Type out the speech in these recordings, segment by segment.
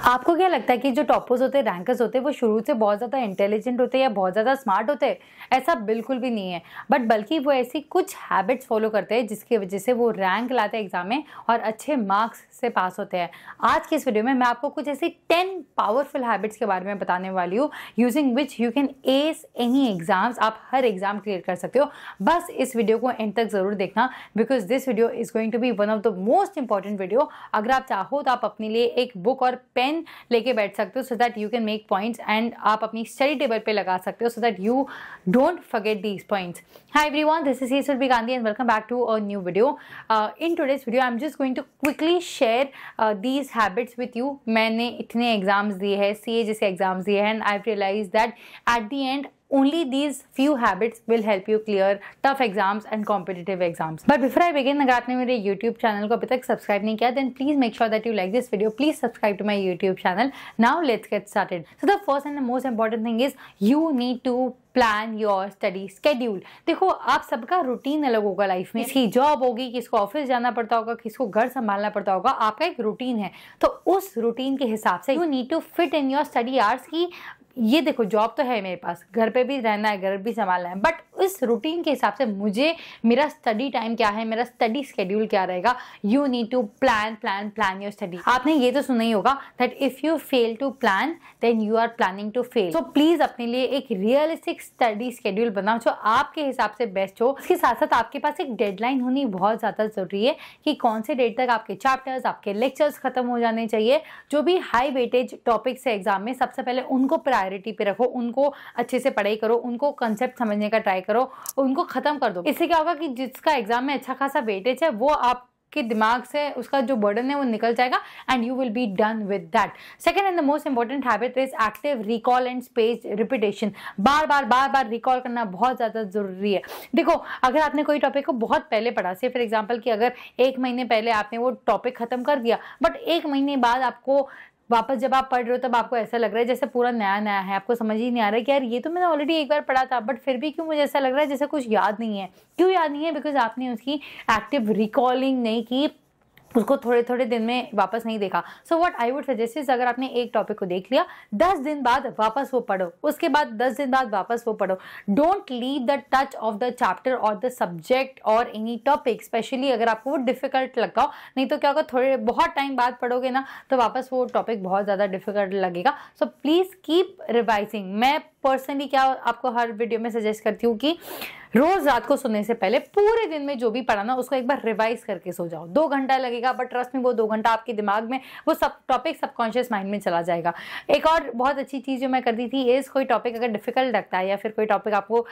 आपको क्या लगता है कि जो टॉपर्स होते हैं, रैंकर्स होते हैं, वो शुरू से बहुत ज़्यादा इंटेलिजेंट होते हैं या बहुत ज़्यादा स्मार्ट होते हैं? ऐसा बिल्कुल भी नहीं है, बट बल्कि वो ऐसी कुछ हैबिट्स फॉलो करते हैं जिसकी वजह से वो रैंक लाते हैं एग्जाम में और अच्छे मार्क्स से पास होते हैं। आज की इस वीडियो में मैं आपको कुछ ऐसी 10 पावरफुल हैबिट्स के बारे में बताने वाली हूँ, using which you can S any exams. आप हर एग्जाम क्लियर कर सकते हो। बस इस वीडियो को एंड तक जरूर देखना, because this video is going to be one of the most important video. अगर आप चाहो तो आप अपने लिए एक बुक और पेन लेके बैठ सकते हो, so that you can make points and आप अपनी स्टडी टेबल पे लगा सकते हो, so that you don't forget these points. Hi everyone, this is Surabhi Gandhi and welcome back to a new video. In today's video I'm just going to quickly share these habits with you. मैंने इतने exams दिए हैं, CA जैसे exams दिए हैं, and I've realized that at the end only these few habits will help you clear tough exams and competitive exams. But before I begin, अगर आपने मेरे YouTube चैनल को अभी तक सब्सक्राइब नहीं किया, then please make sure that you like this video. Please subscribe to my YouTube channel. Now let's get started. So the first and the most important thing is you need to plan your study schedule. देखो, आप सबका routine अलग होगा life में। किसी job होगी, किसको office जाना पड़ता होगा, किसको घर संभालना पड़ता होगा। आपका एक रूटीन है, तो उस रूटीन के हिसाब से you need to fit in your study hours की ये देखो, जॉब तो है मेरे पास, घर पे भी रहना है, घर भी संभालना है, बट इस रूटीन के हिसाब से मुझे मेरा स्टडी टाइम क्या है, मेरा स्टडी स्केड्यूल क्या रहेगा। You need to plan your study. आपने ये तो सुना ही होगा that if you fail to plan then you are planning to fail. So please अपने लिए एक रियलिस्टिक स्टडी स्केड्यूल बनाओ जो आपके हिसाब से बेस्ट हो। इसके साथ साथ आपके पास एक डेडलाइन होनी बहुत ज्यादा जरूरी है कि कौन से डेट तक आपके चैप्टर्स, आपके लेक्चर्स खत्म हो जाने चाहिए। जो भी हाई वेटेज टॉपिक्स है एग्जाम में, सबसे पहले उनको प्रायोरिटी पे रखो, उनको अच्छे से पढ़ाई करो, उनको कंसेप्ट समझने का ट्राई करो, उनको खत्म कर दो। इससे क्या होगा कि जिसका एग्जाम में अच्छा खासा वेटेज है वो आपके दिमाग से उसका जो बर्डन है वो निकल जाएगा and you will be done with that. Second and the most important habit is active recall and space repetition. Bar bar recall करना बहुत ज्यादा जरूरी है। देखो, अगर आपने कोई टॉपिक को बहुत पहले पढ़ा, से फॉर एग्जाम्पल कि अगर 1 महीने पहले आपने वो टॉपिक खत्म कर दिया, बट 1 महीने बाद आपको वापस जब आप पढ़ रहे हो तब आपको ऐसा लग रहा है जैसे पूरा नया नया है। आपको समझ ही नहीं आ रहा है कि यार ये तो मैंने ऑलरेडी एक बार पढ़ा था, बट फिर भी क्यों मुझे ऐसा लग रहा है जैसे कुछ याद नहीं है। क्यों याद नहीं है? बिकॉज आपने उसकी एक्टिव रिकॉलिंग नहीं की, उसको थोड़े थोड़े दिन में वापस नहीं देखा। So what I would suggest is, अगर आपने एक टॉपिक को देख लिया, 10 दिन बाद वापस वो पढ़ो, उसके बाद 10 दिन बाद वापस वो पढ़ो। Don't leave the touch of the chapter और द सब्जेक्ट और एनी टॉपिक, स्पेशली अगर आपको वो डिफिकल्ट लगता हो। नहीं तो क्या होगा, थोड़े बहुत टाइम बाद पढ़ोगे ना तो वापस वो टॉपिक बहुत ज़्यादा डिफिकल्ट लगेगा। So please keep revising. मैं पर्सनली क्या आपको हर वीडियो में सजेस्ट करती हूँ कि रोज रात को सोने से पहले पूरे दिन में जो भी पढ़ा ना उसको एक बार रिवाइज करके सो जाओ। 2 घंटा लगेगा, बट ट्रस्ट में वो 2 घंटा आपके दिमाग में वो सब टॉपिक सबकॉन्शियस माइंड में चला जाएगा। एक और बहुत अच्छी चीज जो मैं करती थी इस, कोई टॉपिक अगर डिफिकल्ट लगता है या फिर कोई टॉपिक आपको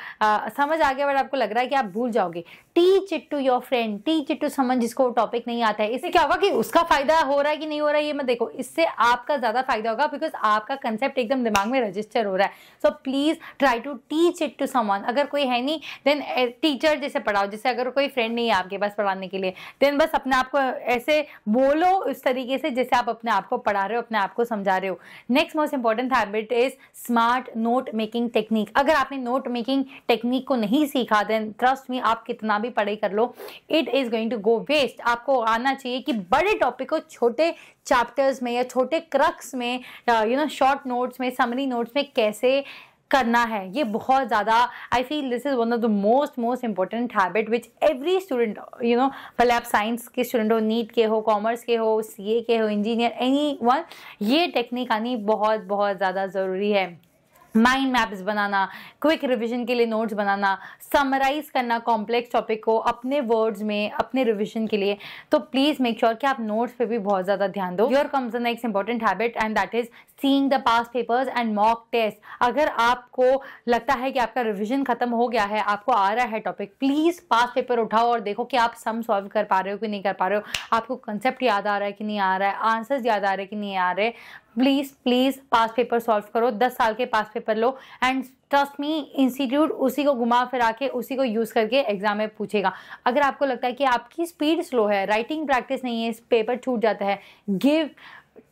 समझ आ गया बट आपको लग रहा है कि आप भूल जाओगे, teach it to your friend, teach it to someone जिसको टॉपिक नहीं आता है। इससे क्या होगा कि उसका फायदा हो रहा है कि नहीं हो रहा है ये मत देखो, इससे आपका ज्यादा फायदा होगा बिकॉज आपका कंसेप्ट एकदम दिमाग में रजिस्टर हो रहा है। So please try to teach it to someone. अगर कोई है नहीं देन टीचर जैसे पढ़ाओ, जैसे अगर कोई फ्रेंड नहीं है आपके पास पढ़ाने के लिए, देन बस अपने आप को ऐसे बोलो उस तरीके से जैसे आप अपने आप को पढ़ा रहे हो, अपने आप को समझा रहे हो। Next most important habit is smart note making technique. अगर आपने नोट मेकिंग टेक्निक को नहीं सीखा देन ट्रस्ट मी, आप कितना भी पढ़ाई कर लो, it is going to go waste. आपको आना चाहिए कि बड़े टॉपिक को छोटे चैप्टर्स में या छोटे क्रक्स में, शॉर्ट नोट्स में, समरी नोट्स में कैसे करना है। ये बहुत ज़्यादा, I feel this is one of the most important habit which every student, भले आप साइंस के स्टूडेंट हो, नीट के हो, कॉमर्स के हो, CA के हो, इंजीनियर, एनी वन, ये टेक्निक आनी बहुत ज़्यादा ज़रूरी है। माइंड मैप्स बनाना, क्विक रिवीजन के लिए नोट्स बनाना, समराइज करना कॉम्प्लेक्स टॉपिक को अपने वर्ड्स में अपने रिवीजन के लिए। तो प्लीज मेक श्योर कि आप नोट्स पे भी बहुत ज्यादा ध्यान दो। Here comes the next important habit and that is seeing the past papers and mock test. अगर आपको लगता है कि आपका रिवीजन खत्म हो गया है, आपको आ रहा है टॉपिक, प्लीज पास्ट पेपर उठाओ और देखो कि आप सम सॉल्व कर पा रहे हो कि नहीं कर पा रहे हो, आपको कंसेप्ट याद आ रहा है कि नहीं आ रहा है, आंसर्स याद आ रहे हैं कि नहीं आ रहे। प्लीज पास्ट पेपर सॉल्व करो, 10 साल के past paper low and trust me, institute उसी को घुमा फिरा के उसी को यूज करके एग्जाम में पूछेगा। अगर आपको लगता है कि आपकी स्पीड स्लो है, राइटिंग प्रैक्टिस नहीं है, पेपर छूट जाता है, give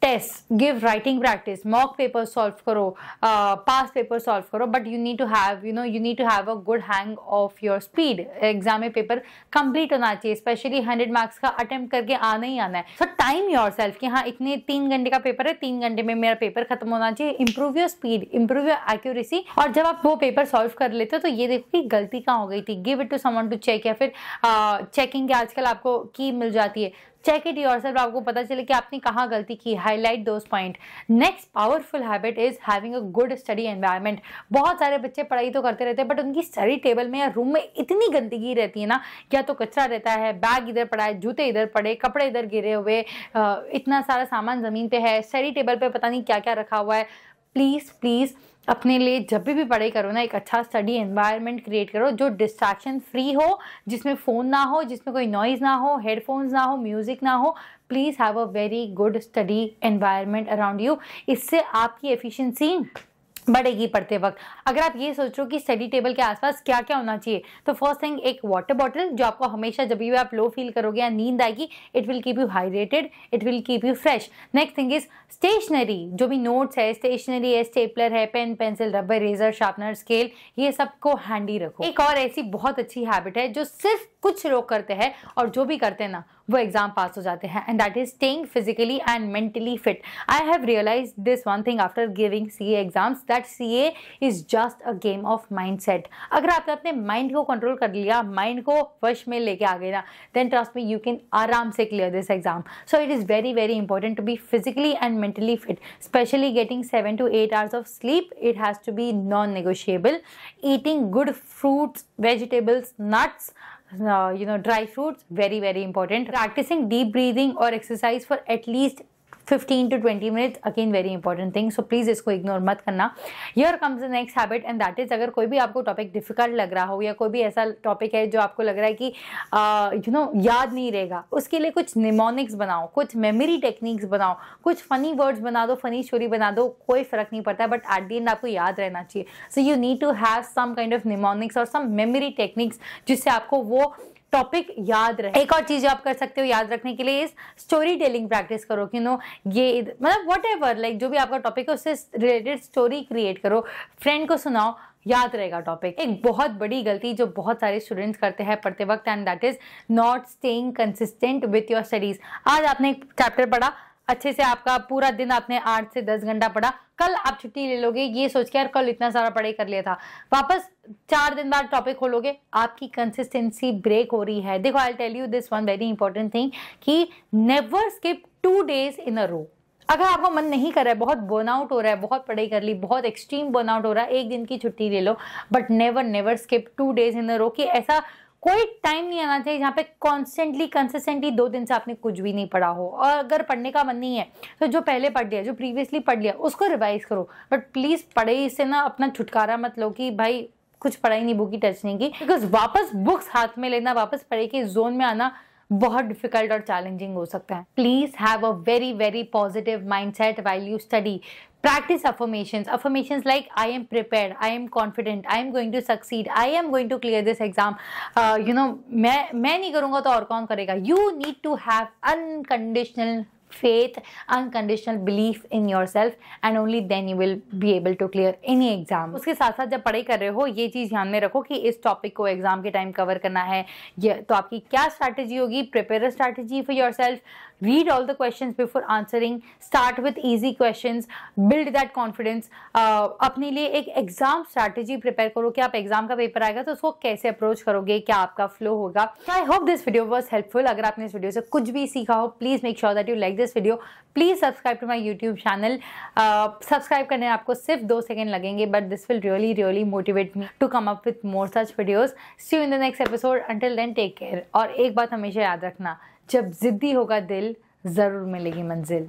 test, give writing practice, mock paper solve करो, पास पेपर सॉल्व करो, but you need to have a good hang of your speed. Exam में पेपर कंप्लीट होना चाहिए, स्पेशली 100 मार्क्स का अटेम्प्ट करके आना ही आना है। सो टाइम योरसेल्फ कि हाँ इतने 3 घंटे का पेपर है, 3 घंटे में मेरा पेपर खत्म होना चाहिए। Improve your speed, improve your accuracy. और जब आप वो पेपर सॉल्व कर लेते हो तो ये देखो कि गलती कहाँ हो गई थी, give it to someone to check, या फिर चेकिंग के आजकल आपको की मिल जाती है, चेक इट योरसेल्फ, आपको पता चले कि आपने कहाँ गलती की, highlight those point. Next powerful habit is having a good study environment. बहुत सारे बच्चे पढ़ाई तो करते रहते हैं बट उनकी स्टडी टेबल में या रूम में इतनी गंदगी रहती है ना, या तो कचरा रहता है, बैग इधर पड़ा है, जूते इधर पड़े, कपड़े इधर गिरे हुए, इतना सारा सामान जमीन पे है, स्टडी टेबल पे पता नहीं क्या क्या रखा हुआ है। प्लीज अपने लिए जब भी पढ़ाई करो ना, एक अच्छा स्टडी एनवायरनमेंट क्रिएट करो जो डिस्ट्रैक्शन फ्री हो, जिसमें फ़ोन ना हो, जिसमें कोई नॉइज़ ना हो, हेडफोन्स ना हो, म्यूज़िक ना हो। Please have a very good study environment around you. इससे आपकी एफिशिएंसी बढ़ेगी पढ़ते वक्त। अगर आप ये सोच रहे हो कि स्टडी टेबल के आसपास क्या क्या होना चाहिए, तो फर्स्ट थिंग एक वाटर बॉटल, जो आपको हमेशा जब भी आप लो फील करोगे या नींद आएगी, it will keep you hydrated, it will keep you fresh. Next thing is stationery, जो भी नोट्स है, स्टेशनरी है, स्टेपलर है, pen, pencil, rubber, razor, sharpener, scale, ये सबको हैंडी रखो। एक और ऐसी बहुत अच्छी हैबिट है जो सिर्फ कुछ लोग करते हैं और जो भी करते हैं ना वो एग्जाम पास हो जाते हैं, and that is staying physically and mentally fit. I have realised this one thing after giving CA exams, that CA is just a game of mindset. अगर आपने अपने माइंड को कंट्रोल कर लिया, माइंड को वश में लेके आ गए ना, then trust me you can आराम से clear this exam. So it is very very important to be physically and mentally fit, especially getting 7 to 8 hours of sleep. It has to be non-negotiable. Eating good fruits, vegetables, nuts, dry fruits, very very important. Practicing deep breathing or exercise for at least 15 to 20 minutes, again very important thing. So please इसको ignore मत करना। Here comes the next habit and that is, अगर कोई भी आपको topic difficult लग रहा हो या कोई भी ऐसा टॉपिक है जो आपको लग रहा है कि याद नहीं रहेगा, उसके लिए कुछ निमोनिक्स बनाओ, कुछ मेमोरी टेक्निक्स बनाओ, कुछ फनी वर्ड्स बना दो, फनी स्टोरी बना दो, कोई फर्क नहीं पड़ता, बट एट द एंड आपको याद रहना चाहिए। So you need to have some kind of mnemonics और सम मेमोरी टेक्निक्स जिससे आपको वो टॉपिक याद रहे। एक और चीज आप कर सकते हो याद रखने के लिए, स्टोरी टेलिंग प्रैक्टिस करो। ये मतलब वट एवर, लाइक जो भी आपका टॉपिक है उससे रिलेटेड स्टोरी क्रिएट करो, फ्रेंड को सुनाओ, याद रहेगा टॉपिक। एक बहुत बड़ी गलती जो बहुत सारे स्टूडेंट्स करते हैं पढ़ते वक्त, and that is not staying consistent with your studies. आज आपने एक चैप्टर पढ़ा अच्छे से, आपका पूरा दिन आपने 8 से 10 घंटा पढ़ा, कल आप छुट्टी ले लोगे ये सोच के यार कल इतना सारा पढ़ाई कर लिया था, वापस 4 दिन बाद टॉपिक खोलोगे, आपकी कंसिस्टेंसी ब्रेक हो रही है। देखो I tell you this one very important thing कि never skip 2 days in a row. अगर आपका मन नहीं कर रहा है, बहुत बर्नआउट हो रहा है, बहुत पढ़ाई कर ली, बहुत एक्सट्रीम बर्नआउट हो रहा है, 1 दिन की छुट्टी ले लो, but never skip 2 days in a रो। कि ऐसा कोई टाइम नहीं आना चाहिए जहाँ पे कंसिस्टेंटली 2 दिन से आपने कुछ भी नहीं पढ़ा हो। और अगर पढ़ने का मन नहीं है तो जो पहले पढ़ लिया, जो प्रीवियसली पढ़ लिया, उसको रिवाइज करो, बट प्लीज पढ़ाई से ना अपना छुटकारा मत लो कि भाई कुछ पढ़ाई नहीं, बुक ही टच नहीं की, बिकॉज वापस बुक्स हाथ में लेना, वापस पढ़ाई के जोन में आना बहुत डिफिकल्ट और चैलेंजिंग हो सकता है। Please have a very very positive mindset while you study. Practice affirmations like I am prepared, I am confident, I am going to succeed, I am going to clear this exam. मैं नहीं करूँगा तो और कौन करेगा? You need to have unconditional faith, unconditional belief in yourself, and only then you will be able to clear any exam. उसके साथ साथ जब पढ़ाई कर रहे हो ये चीज़ ध्यान में रखो कि इस टॉपिक को एग्जाम के टाइम कवर करना है, ये तो आपकी क्या स्ट्रैटेजी होगी? Prepare a strategy for yourself, read all the questions before answering, start with easy questions, build that confidence। अपने लिए एक एग्जाम स्ट्रैटेजी प्रिपेयर करो कि आप एग्जाम का पेपर आएगा तो उसको कैसे अप्रोच करोगे, क्या आपका फ्लो होगा। I hope this video was helpful. अगर आपने इस वीडियो से कुछ भी सीखा हो, please make sure that you like this video. Please subscribe to my YouTube channel. Subscribe करने में आपको सिर्फ 2 सेकेंड लगेंगे, but this will really motivate me to come up with more such videos. See you in the next episode. Until then take care. और एक बात हमेशा याद रखना, जब जिद्दी होगा दिल, जरूर मिलेगी मंजिल।